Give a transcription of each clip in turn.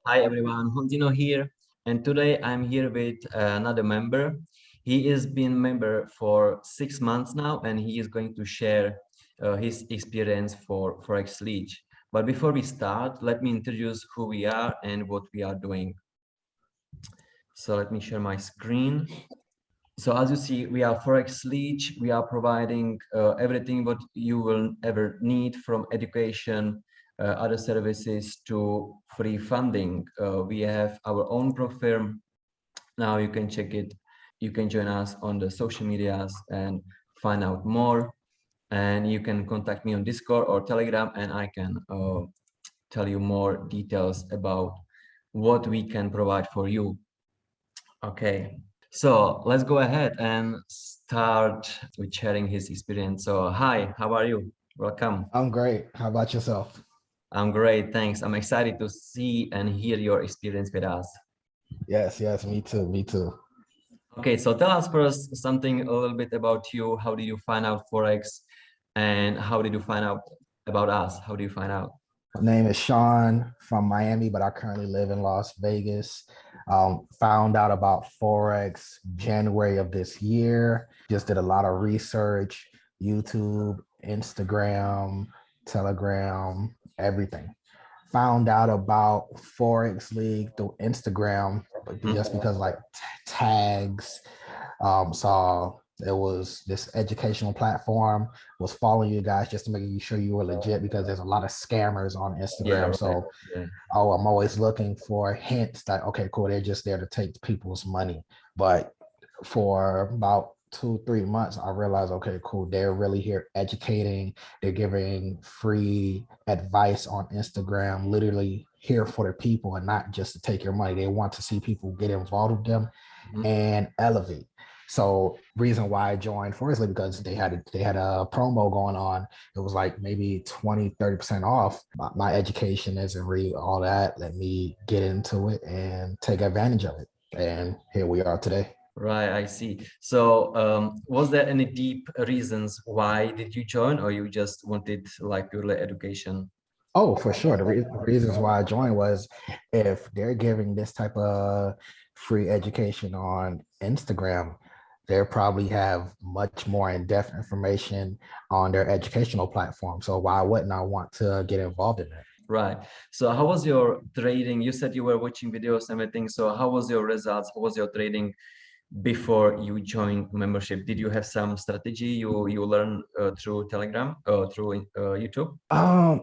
Hi everyone, Honzino here, and today I'm here with another member. He has been member for 6 months now, and he is going to share his experience for Forex League. But before we start, let me introduce who we are and what we are doing. So let me share my screen. So as you see, we are Forex League. We are providing everything what you will ever need, from education, other services to free funding. We have our own pro firm. Now you can check it. You can join us on the social medias and find out more. And you can contact me on Discord or Telegram, and I can tell you more details about what we can provide for you. Okay. So let's go ahead and start with sharing his experience. So hi, how are you? Welcome. I'm great. How about yourself? I'm great, thanks. I'm excited to see and hear your experience with us. Yes, me too. Me too. Okay, so tell us first something a little bit about you. How did you find out Forex, and how did you find out about us? How do you find out? My name is Sean from Miami, but I currently live in Las Vegas. Found out about Forex January of this year. Just did a lot of research, YouTube, Instagram, Telegram, everything. Found out about Forex League through Instagram, but just because like tags, saw it was this educational platform, was following you guys just to make sure you were legit because there's a lot of scammers on Yeah, Instagram. right. So Yeah. I'm always looking for hints that okay, cool, they're just there to take people's money. But for about 2 3 months I realized okay, cool, they're really here educating, they're giving free advice on Instagram, literally here for the people and not just to take your money. They want to see people get involved with them Mhm. and elevate. So reason why I joined Forexleague because they had a promo going on. It was like maybe 20 30% off. My education isn't really all that. Let me get into it and take advantage of it. And here we are today. Right, I see. So, was there any deep reasons why did you join, or you just wanted like purely education? Oh, for sure. The reasons why I joined was if they're giving this type of free education on Instagram, they probably have much more in-depth information on their educational platform. So why wouldn't I want to get involved in that? Right. So how was your trading? You said you were watching videos and everything. So how was your results? How was your trading before you joined membership? Did you have some strategy you learned through Telegram or through YouTube?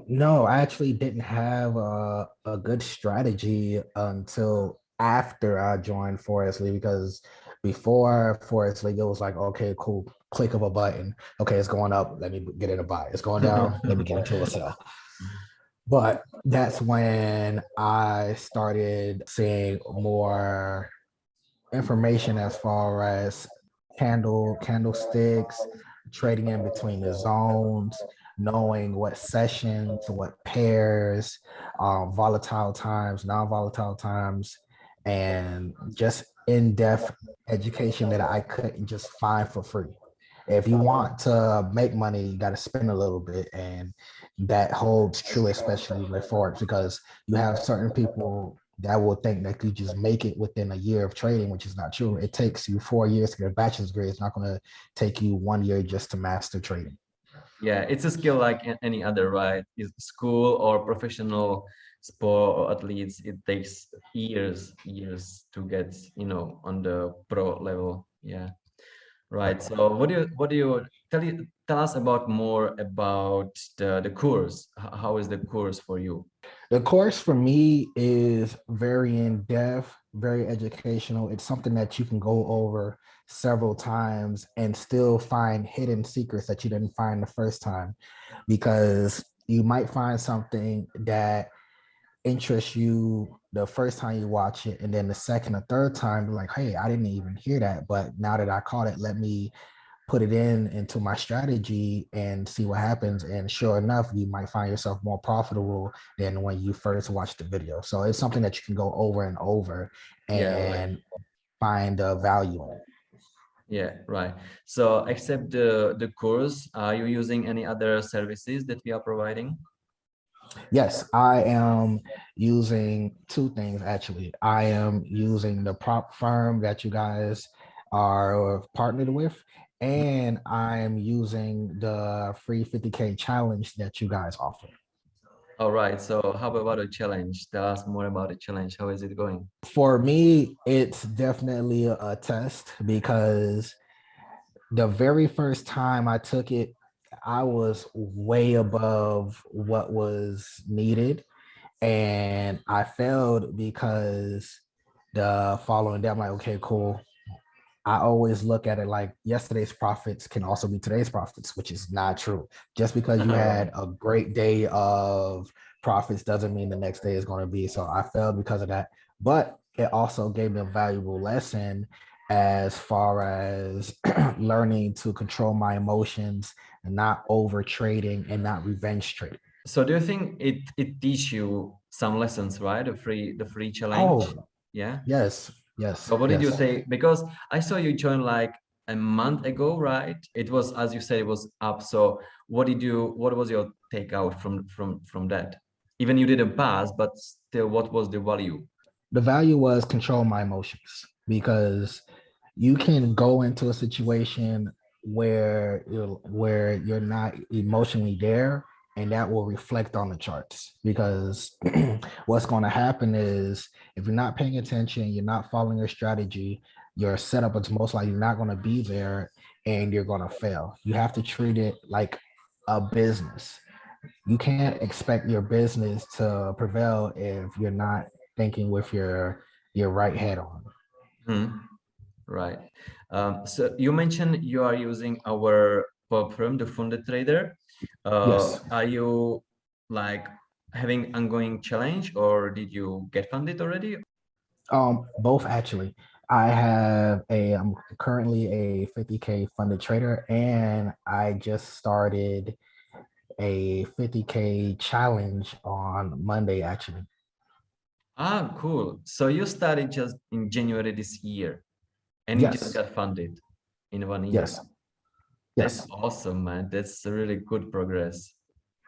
No, I actually didn't have a good strategy until after I joined Forest League because before Forest League, it was like, okay, cool, click of a button. Okay, it's going up. Let me get in a buy. It's going down. Let me get into a sell. But that's when I started seeing more information as far as candlesticks, trading in between the zones, knowing what sessions, what pairs, volatile times, non-volatile times, and just in-depth education that I couldn't just find for free. If you want to make money, you got to spend a little bit, and that holds true, especially with Forex, because you have certain people that will think that you just make it within a year of trading, which is not true. It takes you 4 years to get a bachelor's degree. It's not going to take you 1 year just to master trading. Yeah, it's a skill like any other, right? Is school or professional sport or athletes, it takes years to get, on the pro level. Yeah. Right. So what do you tell us about more about the course? How is the course for you? The course for me is very in depth, very educational. It's something that you can go over several times and still find hidden secrets that you didn't find the first time because you might find something that interests you the first time you watch it, and then the second or third time you're like, hey, I didn't even hear that, but now that I caught it, let me put it into my strategy and see what happens. And sure enough, you might find yourself more profitable than when you first watched the video. So it's something that you can go over and over Yeah, right. and find value in. Yeah, right. So except the course, are you using any other services that we are providing? Yes, I am using two things actually. I am using the prop firm that you guys are partnered with, and I'm using the free 50K challenge that you guys offer. All right. So how about a challenge? Tell us more about the challenge. How is it going? For me, it's definitely a test because the very first time I took it, I was way above what was needed. And I failed because the following day, I'm like, okay, cool. I always look at it like yesterday's profits can also be today's profits, which is not true. Just because you All right. had a great day of profits doesn't mean the next day is going to be. So I failed because of that. But it also gave me a valuable lesson as far as learning to control my emotions and not over trading and not revenge trading. So do you think it teach you some lessons, right? The free challenge? Oh, Yeah. yes, yes, So what did you yes. take? Because I saw you join like a month ago, right? It was, as you said, it was up. So what was your takeout from that? Even you didn't pass, but still, what was the value? The value was control my emotions because you can go into a situation where you're not emotionally there, and that will reflect on the charts because what's going to happen is if you're not paying attention, you're not following your strategy, your setup is most likely not going to be there, and you're going to fail. You have to treat it like a business. You can't expect your business to prevail if you're not thinking with your right head on. Hmm. Right. So you mentioned you are using our firm, the Funded Trader. Yes. Are you like having ongoing challenge, or did you get funded already? Both actually. I'm currently a 50K funded trader, and I just started a 50K challenge on Monday actually. Ah, cool. So you started just in January this year, and you just Yes. got funded in 1 year. Yes. That's Yes. awesome, man. That's a really good progress.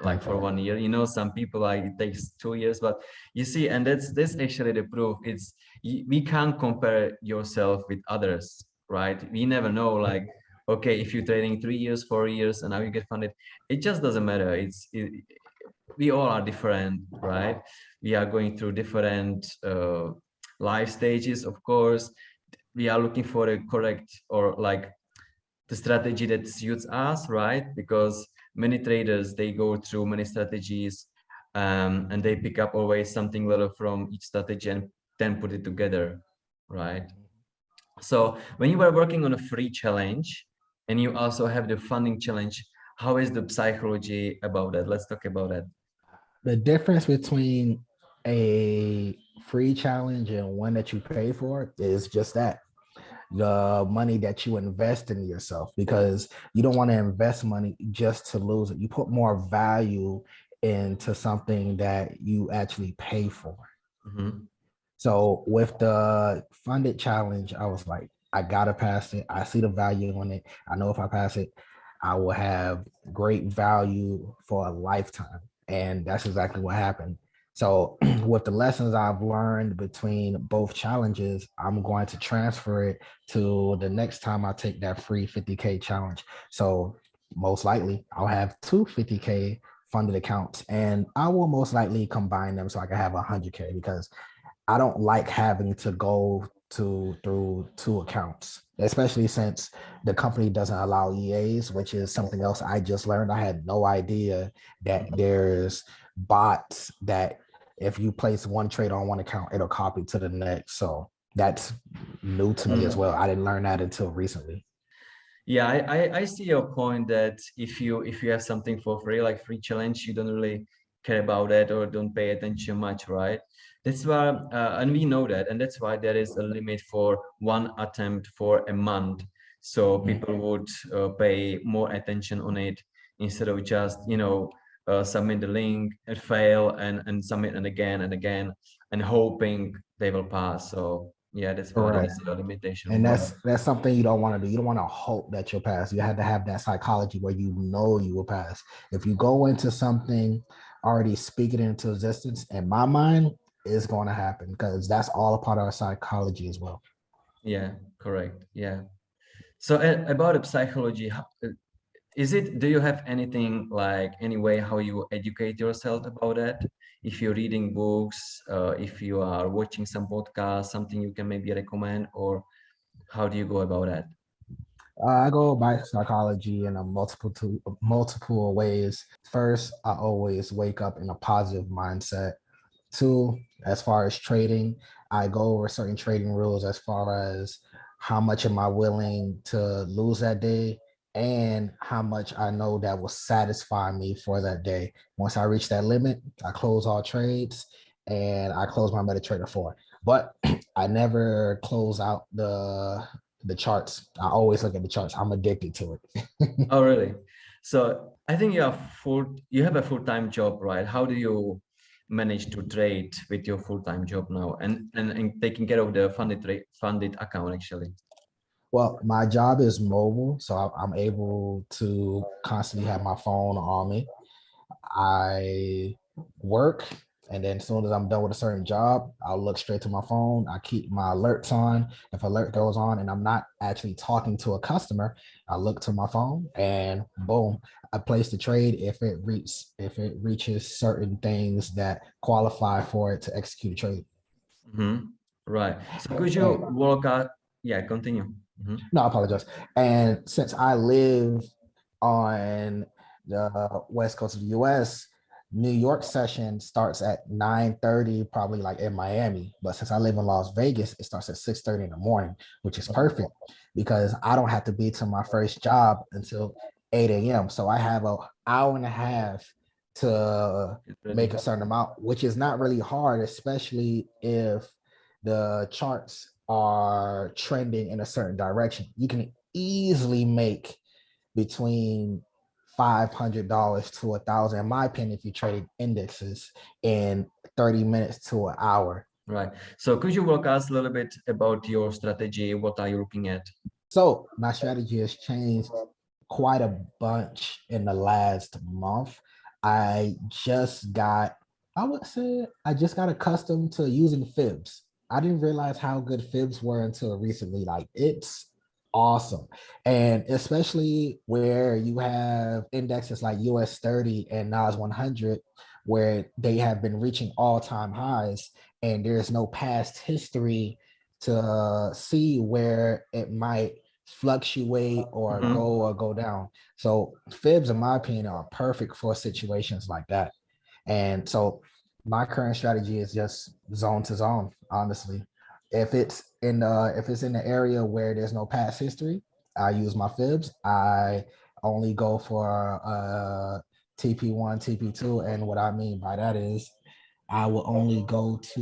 Like Thank for you. 1 year, some people like it takes 2 years, but you see, and that's actually the proof. We can't compare yourself with others, right? We never know, like, okay, if you're trading 3 years, 4 years, and now you get funded, it just doesn't matter. We all are different, right? We are going through different life stages, of course. We are looking for a correct or like the strategy that suits us, right? Because many traders, they go through many strategies, and they pick up always something little from each strategy and then put it together, right? So when you were working on a free challenge and you also have the funding challenge, how is the psychology about that? Let's talk about that. The difference between a free challenge and one that you pay for is just that the money that you invest in yourself because you don't want to invest money just to lose it. You put more value into something that you actually pay for. Mhm. So with the funded challenge, I was like, I gotta pass it. I see the value in it. I know if I pass it, I will have great value for a lifetime. And that's exactly what happened. So with the lessons I've learned between both challenges, I'm going to transfer it to the next time I take that free 50K challenge. So most likely I'll have two 50K funded accounts and I will most likely combine them so I can have 100K because I don't like having to go to through two accounts, especially since the company doesn't allow EAs, which is something else I just learned. I had no idea that there's bots that if you place one trade on one account, it'll copy to the next. So that's new to me as Mm. well. I didn't learn that until recently. Yeah, I see your point that if you have something for free, like free challenge, you don't really care about that or don't pay attention much, right? That's why, and we know that, and that's why there is a limit for one attempt for a month. So Mhm. people would pay more attention on it instead of just, submit the link and fail and submit and again and hoping they will pass. So yeah, that's why there Correct. is a limitation. And But that's something you don't want to do. You don't want to hope that you'll pass. You have to have that psychology where you know you will pass. If you go into something already speak it into existence, in my mind, it's going to happen because that's all a part of our psychology as well. Yeah, correct. Yeah. So about the psychology, do you have anything like any way how you educate yourself about that? If you're reading books, if you are watching some podcast, something you can maybe recommend, or how do you go about that? I go by psychology in a multiple ways. First, I always wake up in a positive mindset. Two, as far as trading, I go over certain trading rules as far as how much am I willing to lose that day and how much I know that will satisfy me for that day. Once I reach that limit, I close all trades and I close my MetaTrader 4. But I never close out the charts. I always look at the charts. I'm addicted to it. Oh, really? So I think you have a full-time job, right? How do you manage to trade with your full-time job now and taking care of the funded account actually? Well, my job is mobile, so I'm able to constantly have my phone on me. I work, and then as soon as I'm done with a certain job, I'll look straight to my phone. I keep my alerts on. If alert goes on and I'm not actually talking to a customer, I look to my phone and boom, I place the trade if it reaches certain things that qualify for it to execute a trade. Mm-hmm. Right. So could you And walk out? Yeah, continue. Mm-hmm. no, I apologize. And since I live on the west coast of the US, New York session starts at 9:30, probably like in Miami. But since I live in Las Vegas, it starts at 6:30 in the morning, which is perfect because I don't have to be to my first job until 8 a.m. So I have an hour and a half to It's ready. make a certain amount, which is not really hard, especially if the charts are trending in a certain direction. You can easily make between $500 to $1,000, in my opinion, if you trade indexes in 30 minutes to an hour. Right. So could you walk us a little bit about your strategy? What are you looking at? So my strategy has changed quite a bunch in the last month. I just got, I would say, I just got accustomed to using fibs. I didn't realize how good fibs were until recently. Like it's awesome. And especially where you have indexes like US 30 and NAS 100, where they have been reaching all-time highs and there's no past history to see where it might fluctuate Mm-hmm. or go down. So fibs, in my opinion, are perfect for situations like that. And so my current strategy is just zone to zone, honestly. If it's in the area where there's no past history, I use my fibs. I only go for TP1, TP2, and what I mean by that is I will only go to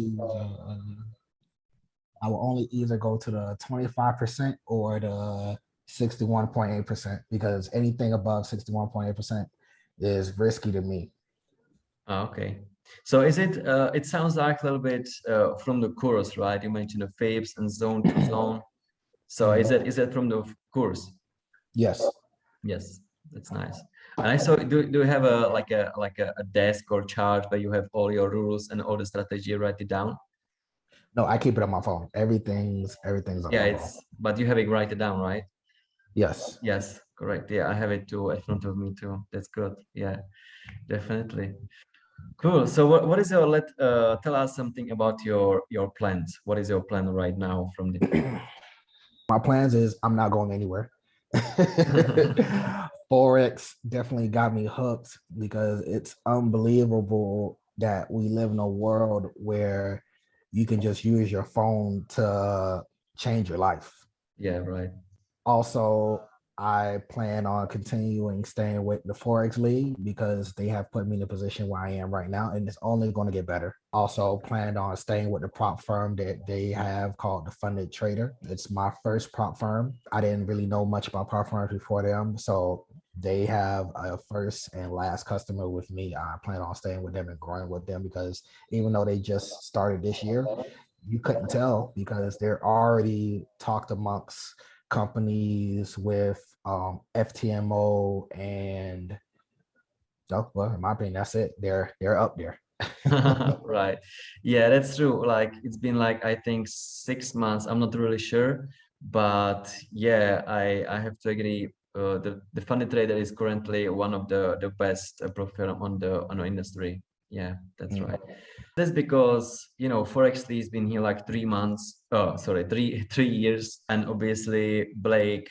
I will only either go to the 25% or the 61.8% because anything above 61.8% is risky to me. Okay. So it sounds like a little bit from the course, right? You mentioned the fibs and zone to zone. So Mhm. is that from the course? Yes. Yes, that's nice. And I saw, do you have a desk or chart where you have all your rules and all the strategy, write it down? No, I keep it on my phone. Everything's on Yeah, my phone. but you have it write it down, right? Yes. Yes, correct. Yeah, I have it too in front of me too. That's good. Yeah, definitely. Cool. So what is tell us something about your plans. What is your plan right now from the My plans is I'm not going anywhere. Forex definitely got me hooked because it's unbelievable that we live in a world where you can just use your phone to change your life. Yeah, right. Also, I plan on continuing staying with the Forex League because they have put me in a position where I am right now, and it's only going to get better. Also, planned on staying with the prop firm that they have called the Funded Trader. It's my first prop firm. I didn't really know much about prop firms before them, so they have a first and last customer with me. I plan on staying with them and growing with them because even though they just started this year, you couldn't tell because they're already talked amongst companies with FTMO and So, well, in my opinion, that's it. They're up there. Right. Yeah, that's true. Like it's been like I think 6 months. I'm not really sure, but yeah, I have to agree. The funny trader is currently one of the best pro firm on the industry. Yeah, that's right. That's because Forex Lee has been here like 3 months. Oh, sorry, three 3 years, and obviously Blake.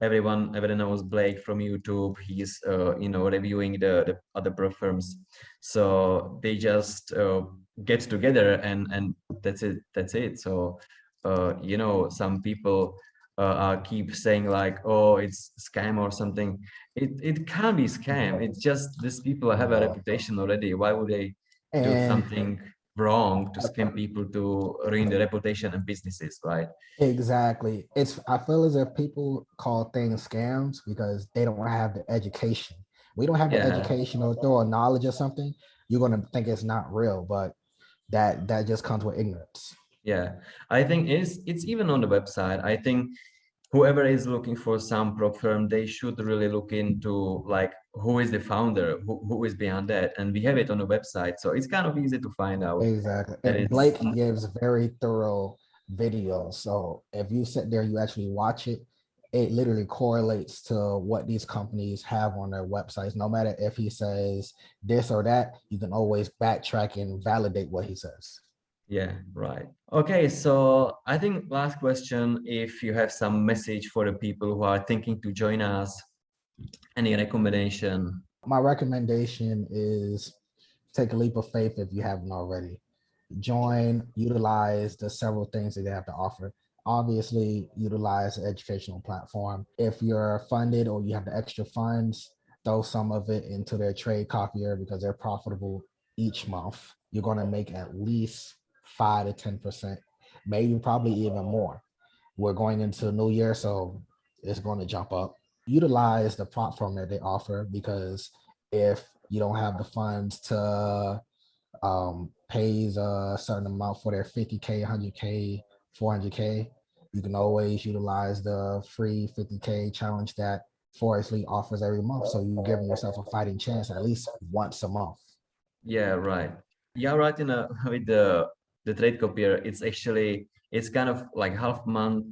Everyone knows Blake from YouTube. He's reviewing the other pro firms, so they just get together and that's it. So some people keep saying like, oh, it's scam or something. It can't be scam. It's just these people have a No. reputation already. Why would they do And something wrong to scam people to ruin the reputation and businesses, right? exactly. I feel as if people call things scams because they don't have the education. We don't have the Yeah. education or thorough knowledge or something. You're gonna think it's not real, but that just comes with ignorance. Yeah, I think it's even on the website. I think whoever is looking for some prop firm, they should really look into like who is the founder, who is behind that, and we have it on the website, so it's kind of easy to find out Exactly. that And it's Blake gives very thorough videos. So if you sit there, you actually watch it, it literally correlates to what these companies have on their websites. No matter if he says this or that, you can always backtrack and validate what he says. yeah, right. Okay, so I think last question, if you have some message for the people who are thinking to join us, any recommendation? My recommendation is take a leap of faith if you haven't already. Join, utilize the several things that they have to offer. Obviously, utilize the educational platform. If you're funded or you have the extra funds, throw some of it into their trade copier because they're profitable each month. You're going to make at least 5 to 10%, maybe probably even more. We're going into the new year, so it's going to jump up. Utilize the platform that they offer because if you don't have the funds to pays a certain amount for their 50K, 100K, 400K, you can always utilize the free 50K challenge that Forex League offers every month. So you're giving yourself a fighting chance at least once a month. Yeah, right. Yeah, right. With the trade copier, it's kind of like half month,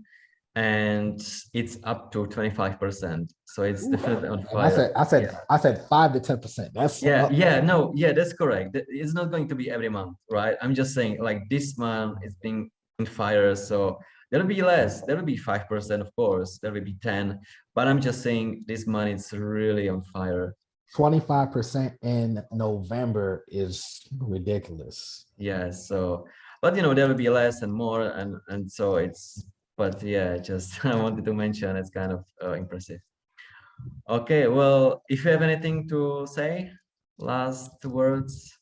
and it's up to 25%. So it's Ooh. definitely on And I fire. said, I said, Yeah. I said 5 to 10%. That's No, yeah, that's correct. It's not going to be every month, right? I'm just saying like this month it's being on fire, so there'll be less. There'll be 5%, of course. There will be 10, but I'm just saying this month it's really on fire. 25% in November is ridiculous. Yeah, so but there will be less and more, and so it's but yeah, just I wanted to mention it's kind of impressive. Okay, well, if you have anything to say, last words.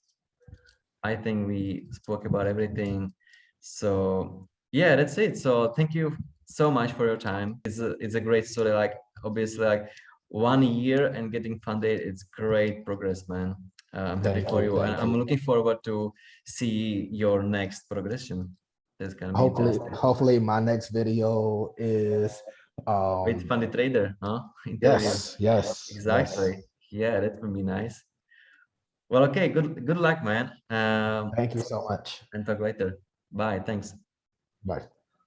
I think we spoke about everything. So yeah, that's it. So thank you so much for your time. It's a great story. Like obviously, like 1 year and getting funded, it's great progress, man. I'm happy Thank for you. you, and Thank I'm you. looking forward to see your next progression. That's gonna be Hopefully, interesting. hopefully my next video is With Funny Trader, huh? Interview. yes, yes, yes. Exactly. Yeah, that would be nice. Well, okay. Good luck, man. Thank you so much. And talk later. Bye. Thanks. Bye.